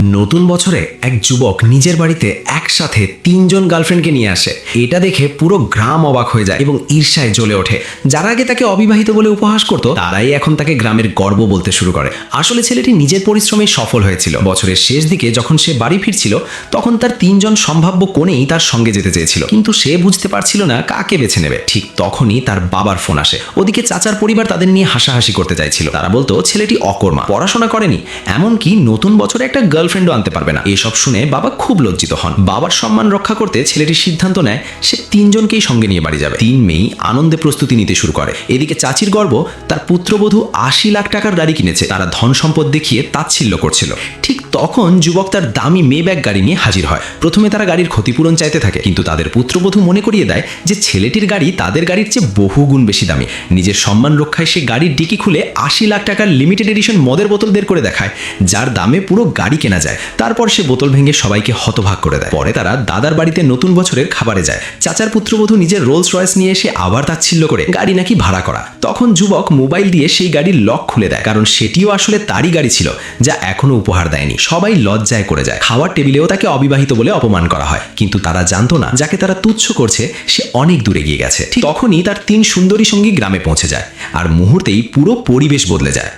নতুন বছরে এক যুবক নিজের বাড়িতে একসাথে 3জন গার্লফ্রেন্ডকে নিয়ে আসে। এটা দেখে পুরো গ্রাম অবাক হয়ে যায় এবং ঈর্ষায় জ্বলে ওঠে। যারা আগে তাকে অবিবাহিত বলে উপহাস করত, তারাই এখন তাকে গ্রামের গর্ব বলতে শুরু করে। আসলে ছেলেটি নিজের পরিশ্রমে সফল হয়েছিল। বছরের শেষ দিকে যখন সে বাড়ি ফিরছিল, তখন তার 3জন সম্ভাব্য কনেই তার সঙ্গে যেতে চেয়েছিল, কিন্তু সে বুঝতে পারছিল না কাকে বেছে নেবে। ঠিক তখনই তার বাবার ফোন আসে। ওদিকে চাচার পরিবার তাদের নিয়ে হাসাহাসি করতে চাইছিল। তারা বলতো ছেলেটি অকর্মা, পড়াশোনা করেনি, এমনকি নতুন বছরে একটা গার্লফ্রেন্ডও আনতে পারবে না। এসব শুনে বাবা খুব লজ্জিত হন। বাবার সম্মান রক্ষা করতে ছেলেটি সিদ্ধান্ত নেয় সে 3জনকেই সঙ্গে নিয়ে বাড়ি যাবে। 3 মেই আনন্দে প্রস্তুতি নিতে শুরু করে। এদিকে চাচির গর্ব, তার পুত্রবধূ 80 লাখ টাকার গাড়ি কিনেছে। তারা ধন সম্পদ দেখিয়ে তাচ্ছিল্য করছিল। ঠিক তখন যুবক তার দামি মেব্যাগ গাড়ি নিয়ে হাজির হয়। প্রথমে তারা গাড়ির ক্ষতিপূরণ চাইতে থাকে, কিন্তু তাদের পুত্রবধূ মনে করিয়ে দেয় যে ছেলেটির গাড়ি তাদের গাড়ির চেয়ে বহুগুণ বেশি দামি। নিজের সম্মান রক্ষায় সে গাড়ির ডিকি খুলে 80 লাখ টাকার লিমিটেড এডিশন মদের বোতল বের করে দেখায়, যার দামে পুরো গাড়ি কেনা যায়। তারপর সে বোতল ভেঙে সবাইকে হতভাগ করে দেয়। পরে তারা দাদার বাড়িতে নতুন বছরের খাবারে যায়। চাচার পুত্রবধূ নিজের রোলস রয়েস নিয়ে এসে আবার তাচ্ছিল্য করে গাড়ি নাকি ভাড়া করা। তখন যুবক মোবাইল দিয়ে সেই গাড়ির লক খুলে দেয়, কারণ সেটিও আসলে তারই গাড়ি ছিল, যা এখনো উপহার দেয়নি। সবাই লজ্জায় করে যায়। খাওয়ার টেবিলেও তাকে অবিবাহিত বলে অপমান করা হয়, কিন্তু তারা জানতো না যাকে তারা তুচ্ছ করছে সে অনেক দূরে গিয়ে গেছে। ঠিক তখনই তার 3 সুন্দরী সঙ্গী গ্রামে পৌঁছে যায়, আর মুহূর্তেই পুরো পরিবেশ বদলে যায়।